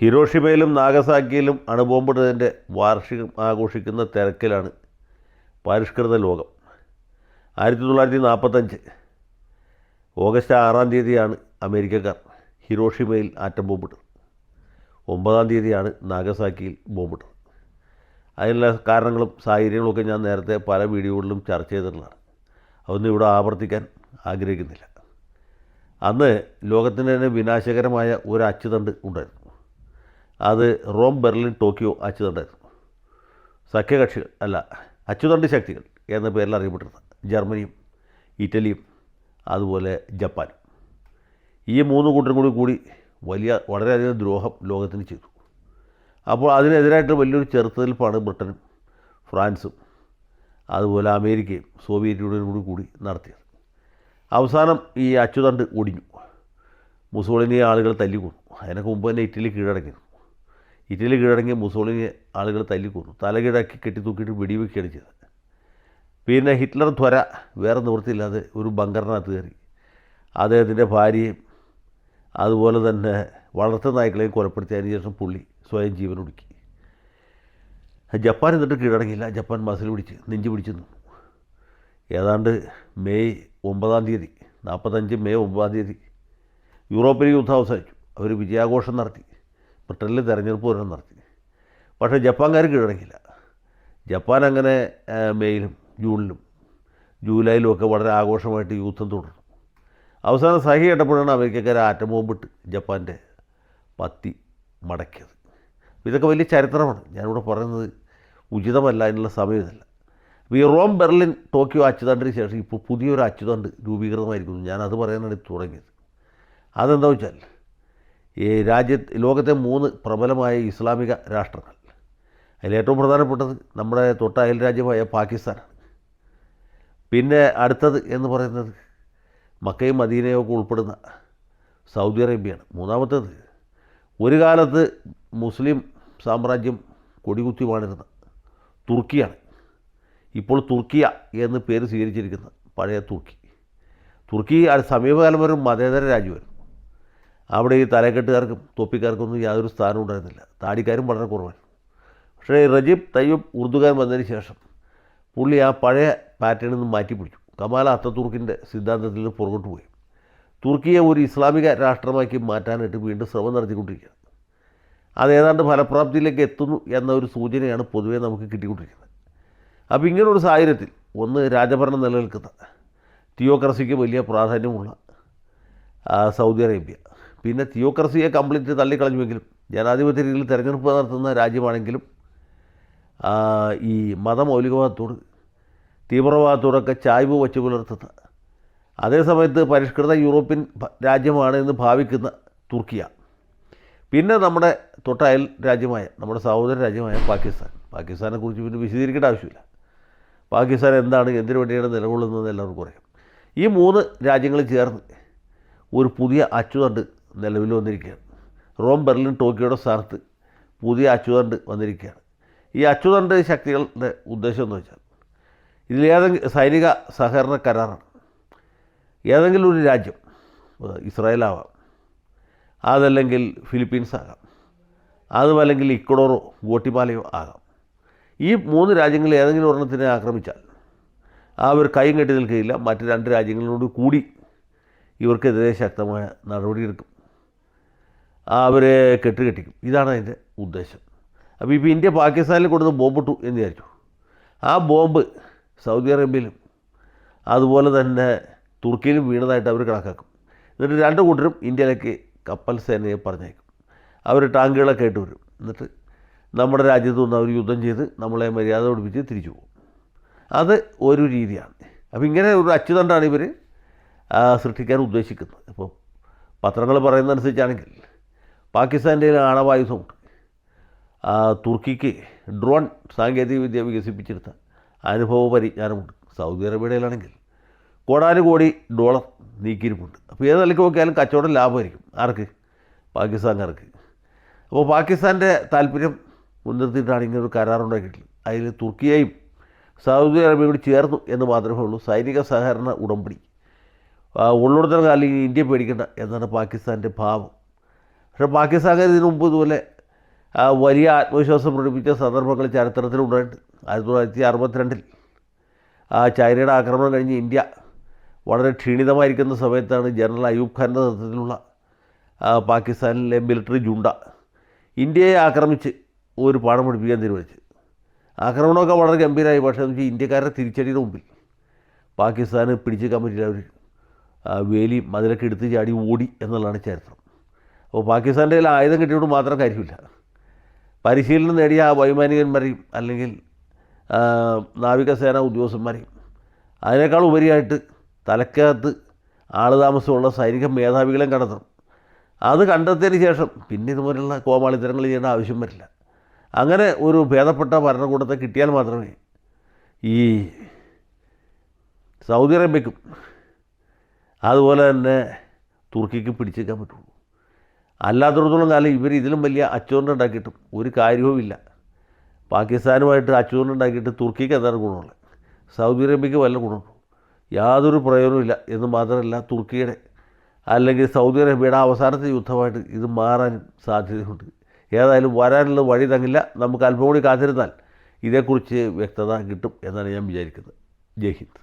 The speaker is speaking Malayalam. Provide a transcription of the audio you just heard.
ഹിരോഷിമയിലും നാഗസാക്കിയിലും അണുബോംബിട്ടതിൻ്റെ വാർഷികം ആഘോഷിക്കുന്ന തിരക്കിലാണ് പരിഷ്കൃത ലോകം. 1945 ഓഗസ്റ്റ് 6-ാം തീയതിയാണ് അമേരിക്കക്കാർ ഹിരോഷിമയിൽ ആറ്റം ബോംബിട്ടത്. 9-ാം തീയതിയാണ് നാഗസാക്കിയിൽ ബോംബിട്ടത്. അതിനുള്ള കാരണങ്ങളും സാഹചര്യങ്ങളുമൊക്കെ ഞാൻ നേരത്തെ പല വീഡിയോകളിലും ചർച്ച ചെയ്തിട്ടുള്ളതാണ്. അതൊന്നും ഇവിടെ ആവർത്തിക്കാൻ ആഗ്രഹിക്കുന്നില്ല. അന്ന് ലോകത്തിന് തന്നെ വിനാശകരമായ ഒരു അച്ചുതണ്ട് ഉണ്ടായിരുന്നു. അത് റോം, ബെർലിൻ, ടോക്കിയോ അച്ചുതണ്ടായിരുന്നു. സഖ്യകക്ഷികൾ അച്ചുതണ്ട് ശക്തികൾ എന്ന പേരിൽ അറിയപ്പെട്ടിരുന്നത് ജർമ്മനിയും ഇറ്റലിയും അതുപോലെ ജപ്പാനും. ഈ 3 കൂട്ടരും കൂടി വളരെയധികം ദ്രോഹം ലോകത്തിന് ചെയ്തു. അപ്പോൾ അതിനെതിരായിട്ട് വലിയൊരു ചെറുത്തുനിൽപ്പാണ് ബ്രിട്ടനും ഫ്രാൻസും അതുപോലെ അമേരിക്കയും സോവിയറ്റ് യൂണിയനും കൂടി നടത്തിയത്. അവസാനം ഈ അച്ചുതണ്ട് ഒടിഞ്ഞു. മുസോളിനിയെ ആളുകൾ തല്ലിക്കൊന്നു. അതിനൊക്കെ മുമ്പ് തന്നെ ഇറ്റലി കീഴടങ്ങിയിരുന്നു. ഇറ്റലി കീഴടങ്ങിയ മുസോളിനിയെ ആളുകൾ തല്ലിക്കൊന്നു. തലകീഴാക്കി കെട്ടിത്തൂക്കിയിട്ട് വെടിവെക്കുകയാണ് ചെയ്തത്. പിന്നെ ഹിറ്റ്ലർ വേറെ നിവൃത്തിയില്ലാതെ ഒരു ബങ്കറിനകത്ത് കയറി അദ്ദേഹത്തിൻ്റെ ഭാര്യയും അതുപോലെ തന്നെ വളർത്തു നായ്ക്കളെയും കൊലപ്പെടുത്തിയതിന് ശേഷം പുള്ളി സ്വയം ജീവനൊടുക്കി. ജപ്പാൻ എന്നിട്ട് കീഴടങ്ങിയില്ല. ജപ്പാൻ മസിൽ പിടിച്ച് നെഞ്ചു പിടിച്ച് നിന്നു. ഏതാണ്ട് മെയ് 9-ാം തീയതി 45 മെയ് 9-ാം തീയതി യൂറോപ്പിൽ യുദ്ധം അവസാനിച്ചു. അവർ വിജയാഘോഷം നടത്തി. ബ്രിട്ടനിൽ തെരഞ്ഞെടുപ്പ് വരെ നടത്തി. പക്ഷേ ജപ്പാൻകാർ കീഴടങ്ങിയില്ല. ജപ്പാൻ അങ്ങനെ മെയ്യിലും ജൂണിലും ജൂലൈയിലും ഒക്കെ വളരെ ആഘോഷമായിട്ട് യുദ്ധം തുടർന്നു. അവസാനം സഹി കേട്ടപ്പോഴാണ് അമേരിക്കക്കാർ ആറ്റം ബോംബിട്ട് ജപ്പാൻ്റെ പത്തി മടക്കിയത്. ഇതൊക്കെ വലിയ ചരിത്രമാണ്. ഞാനിവിടെ പറയുന്നത് ഉചിതമല്ല, അതിനുള്ള സമയമല്ല. അപ്പോൾ ഈ റോം, ബെർലിൻ, ടോക്കിയോ അച്ചുതണ്ടിന് ശേഷം ഇപ്പോൾ പുതിയൊരു അച്ചുതണ്ട് രൂപീകൃതമായിരിക്കുന്നു. ഞാനത് പറയാനാണ് തുടങ്ങിയത്. അതെന്താ വെച്ചാൽ ഈ ലോകത്തെ 3 പ്രബലമായ ഇസ്ലാമിക രാഷ്ട്രങ്ങൾ, അതിലേറ്റവും പ്രധാനപ്പെട്ടത് നമ്മുടെ തൊട്ട അയൽ രാജ്യമായ പാകിസ്ഥാനാണ്. പിന്നെ അടുത്തത് എന്ന് പറയുന്നത് മക്കയും മദീനയും ഒക്കെ ഉൾപ്പെടുന്ന സൗദി അറേബ്യയാണ്. മൂന്നാമത്തേത് ഒരു കാലത്ത് മുസ്ലിം സാമ്രാജ്യം കൊടികുത്തി വാണിരുന്ന തുർക്കിയാണ്. ഇപ്പോൾ തുർക്കിയ എന്ന് പേര് സ്വീകരിച്ചിരിക്കുന്ന പഴയ തുർക്കി സമീപകാലം വരെ മതേതര രാജ്യമായിരുന്നു. അവിടെ ഈ തലക്കെട്ടുകാർക്കും തൊപ്പിക്കാർക്കൊന്നും യാതൊരു സ്ഥാനം ഉണ്ടായിരുന്നില്ല. താടിക്കാരും വളരെ കുറവായിരുന്നു. പക്ഷേ റജീബ് തയ്യബ് ഉർദുഗാൻ വന്നതിന് ശേഷം പുള്ളി ആ പഴയ പാറ്റേണിൽ നിന്ന് മാറ്റിപ്പിടിച്ചു. കമാൽ അത്തതുർക്കിൻ്റെ സിദ്ധാന്തത്തിൽ പുറകോട്ട് പോയി തുർക്കിയെ ഒരു ഇസ്ലാമിക രാഷ്ട്രമാക്കി മാറ്റാനായിട്ട് വീണ്ടും ശ്രമം നടത്തിക്കൊണ്ടിരിക്കുകയാണ്. അത് ഏതാണ്ട് ഫലപ്രാപ്തിയിലേക്ക് എത്തുന്നു എന്ന ഒരു സൂചനയാണ് പൊതുവേ നമുക്ക് കിട്ടിക്കൊണ്ടിരിക്കുന്നത്. അപ്പോൾ ഇങ്ങനൊരു സാഹചര്യത്തിൽ ഒന്ന് രാജഭരണം നിലനിൽക്കുന്ന തിയോക്രസിക്ക് വലിയ പ്രാധാന്യമുള്ള സൗദി അറേബ്യ, പിന്നെ തിയോക്രസിയെ കംപ്ലീറ്റ് തള്ളിക്കളഞ്ഞുവെങ്കിലും ജനാധിപത്യ രീതിയിൽ തിരഞ്ഞെടുപ്പ് നടത്തുന്ന രാജ്യമാണെങ്കിലും ഈ മതമൗലികവാദത്തോട് തീവ്രവാദത്തോടൊക്കെ ചായ്വ് വച്ച് പുലർത്തുന്ന, അതേസമയത്ത് പരിഷ്കൃത യൂറോപ്യൻ രാജ്യമാണ് എന്ന് ഭാവിക്കുന്ന തുർക്കിയ, പിന്നെ നമ്മുടെ തൊട്ട അയൽ രാജ്യമായ നമ്മുടെ സഹോദര രാജ്യമായ പാകിസ്ഥാനെക്കുറിച്ച് പിന്നെ വിശദീകരിക്കേണ്ട ആവശ്യമില്ല. പാകിസ്ഥാൻ എന്താണ്, എന്തിനു വേണ്ടിയാണ് നിലകൊള്ളുന്നതെന്ന് എല്ലാവർക്കും അറിയാം. ഈ 3 രാജ്യങ്ങൾ ചേർന്ന് ഒരു പുതിയ അച്ചുതണ്ട് നിലവിൽ വന്നിരിക്കുകയാണ്. റോം, ബെർലിൻ, ടോക്കിയോയുടെ സ്ഥാനത്ത് പുതിയ അച്ചുതണ്ട് വന്നിരിക്കുകയാണ്. ഈ അച്ചുതണ്ട് ശക്തികളുടെ ഉദ്ദേശം എന്ന് വെച്ചാൽ ഇതിലേതെങ്കിലും സൈനിക സഹകരണ കരാറാണ്. ഏതെങ്കിലും ഒരു രാജ്യം, ഇസ്രായേലാവാം, അതല്ലെങ്കിൽ ഫിലിപ്പീൻസ് ആകാം, അതുമല്ലെങ്കിൽ ഇക്വഡോറോ ഗോട്ടിമാലയോ ആകാം. ഈ 3 രാജ്യങ്ങളിൽ ഏതെങ്കിലും ഒരെണ്ണത്തിനെ ആക്രമിച്ചാൽ അവർ കൈയും കെട്ടി നിൽക്കുകയില്ല. മറ്റ് 2 രാജ്യങ്ങളോട് കൂടി ഇവർക്കെതിരെ ശക്തമായ നടപടിയെടുക്കും, അവരെ കെട്ടുകെട്ടിക്കും. ഇതാണ് അതിൻ്റെ ഉദ്ദേശം. അപ്പോൾ ഇപ്പോൾ ഇന്ത്യ പാകിസ്ഥാനിൽ കൊടുത്ത് ബോംബിട്ടു എന്ന് വിചാരിച്ചു. ആ ബോംബ് സൗദി അറേബ്യയിലും അതുപോലെ തന്നെ തുർക്കിയിലും വീണതായിട്ട് അവർ കണക്കാക്കും. എന്നിട്ട് 2 കൂട്ടരും ഇന്ത്യയിലേക്ക് കപ്പൽ സേനയെ പറഞ്ഞേക്കും. അവർ ടാങ്കുകളൊക്കെ ആയിട്ട് വരും. എന്നിട്ട് നമ്മുടെ രാജ്യത്തു നിന്ന് അവർ യുദ്ധം ചെയ്ത് നമ്മളെ മര്യാദ പഠിപ്പിച്ച് തിരിച്ചു പോകും. അത് ഒരു രീതിയാണ്. അപ്പോൾ ഇങ്ങനെ ഒരു അച്ചുതണ്ടാണ് ഇവർ സൃഷ്ടിക്കാൻ ഉദ്ദേശിക്കുന്നത്. ഇപ്പോൾ പത്രങ്ങൾ പറയുന്നതനുസരിച്ചാണെങ്കിൽ പാകിസ്ഥാൻ്റെ ആണവായുധമുണ്ട്. തുർക്കിക്ക് ഡ്രോൺ സാങ്കേതികവിദ്യ വികസിപ്പിച്ചെടുത്ത അനുഭവ പരിജ്ഞാനമുണ്ട്. സൗദി അറേബ്യയിലാണെങ്കിൽ കോടാനുകോടി ഡോളർ നീക്കിയിരിപ്പുണ്ട്. അപ്പോൾ ഏത് നിലയ്ക്ക് നോക്കിയാലും കച്ചവടം ലാഭമായിരിക്കും. ആർക്ക്? പാകിസ്ഥാൻകാർക്ക്. അപ്പോൾ പാകിസ്ഥാൻ്റെ താല്പര്യം മുൻനിർത്തിയിട്ടാണ് ഇങ്ങനൊരു കരാറുണ്ടാക്കിയിട്ടുള്ളത്. അതിൽ തുർക്കിയെയും സൗദി അറേബ്യയും കൂടി ചേർന്നു എന്ന് മാത്രമേ ഉള്ളൂ. സൈനിക സഹകരണ ഉടമ്പടി ഉള്ളിടത്തോളം അല്ലെങ്കിൽ ഇന്ത്യ പേടിക്കേണ്ട എന്നാണ് പാകിസ്ഥാൻ്റെ ഭാവം. പക്ഷേ പാകിസ്ഥാൻ ഇതിനു മുമ്പ് ഇതുപോലെ വലിയ ആത്മവിശ്വാസം പ്രകടിപ്പിച്ച സന്ദർഭങ്ങൾ ചരിത്രത്തിലുണ്ടായിട്ടുണ്ട്. 1962 ചൈനയുടെ ആക്രമണം കഴിഞ്ഞ് ഇന്ത്യ വളരെ ക്ഷീണിതമായിരിക്കുന്ന സമയത്താണ് ജനറൽ അയൂബ് ഖാൻ്റെ നേതൃത്വത്തിലുള്ള പാകിസ്ഥാനിലെ മിലിറ്ററി ജുണ്ട ഇന്ത്യയെ ആക്രമിച്ച് ഒരു പാഠം പഠിപ്പിക്കാൻ തീരുമാനിച്ചു. ആക്രമണമൊക്കെ വളരെ ഗംഭീരമായി. പക്ഷേ എന്ന് വെച്ചാൽ ഇന്ത്യക്കാരുടെ തിരിച്ചടിയുടെ മുമ്പിൽ പാകിസ്ഥാന് പിടിച്ചേക്കാൻ പറ്റില്ല. അവർ വേലി മതിലൊക്കെ എടുത്ത് ചാടി ഓടി എന്നുള്ളതാണ് ചരിത്രം. അപ്പോൾ പാകിസ്ഥാൻ്റെ കയ്യിൽ ആയുധം കിട്ടിയോണ്ട് മാത്രം കാര്യമില്ല. പരിശീലനം നേടിയ വൈമാനികന്മാരെയും അല്ലെങ്കിൽ നാവികസേന ഉദ്യോഗസ്ഥന്മാരെയും അതിനേക്കാൾ ഉപരിയായിട്ട് തലക്കകത്ത് ആളുതാമസമുള്ള സൈനിക മേധാവികളെയും കണ്ടെത്തണം. അത് കണ്ടെത്തിയതിന് ശേഷം പിന്നെ ഇതുപോലുള്ള കോമാളിത്തരങ്ങൾ ചെയ്യേണ്ട ആവശ്യം വരില്ല. അങ്ങനെ ഒരു ഭേദപ്പെട്ട ഭരണകൂടത്തെ കിട്ടിയാൽ മാത്രമേ ഈ സൗദി അറേബ്യക്കും അതുപോലെ തന്നെ തുർക്കിക്ക് പിടിച്ചേക്കാൻ പറ്റുള്ളൂ. അല്ലാത്തടത്തോളം കാലം ഇവർ ഇതിലും വലിയ അച്ചുകൊണ്ടുണ്ടാക്കിയിട്ടും ഒരു കാര്യവുമില്ല. പാകിസ്ഥാനുമായിട്ട് അച്ചുകൊണ്ടുണ്ടാക്കിയിട്ട് തുർക്കിക്ക് എന്താണ് ഗുണമുള്ളത്? സൗദി അറേബ്യക്ക് വല്ല ഗുണമുണ്ടോ? യാതൊരു പ്രയോജനവുമില്ല. എന്ന് മാത്രമല്ല തുർക്കിയുടെ അല്ലെങ്കിൽ സൗദി അറേബ്യയുടെ അവസാനത്തെ യുദ്ധമായിട്ട് ഇത് മാറാനും സാധ്യതയുണ്ട്. ഏതായാലും വരാനുള്ള വഴി തങ്ങില്ല. നമുക്ക് അല്പം കൂടി കാത്തിരുന്നാൽ ഇതേക്കുറിച്ച് വ്യക്തത കിട്ടും എന്നാണ് ഞാൻ വിചാരിക്കുന്നത്. ജയ് ഹിന്ദ്.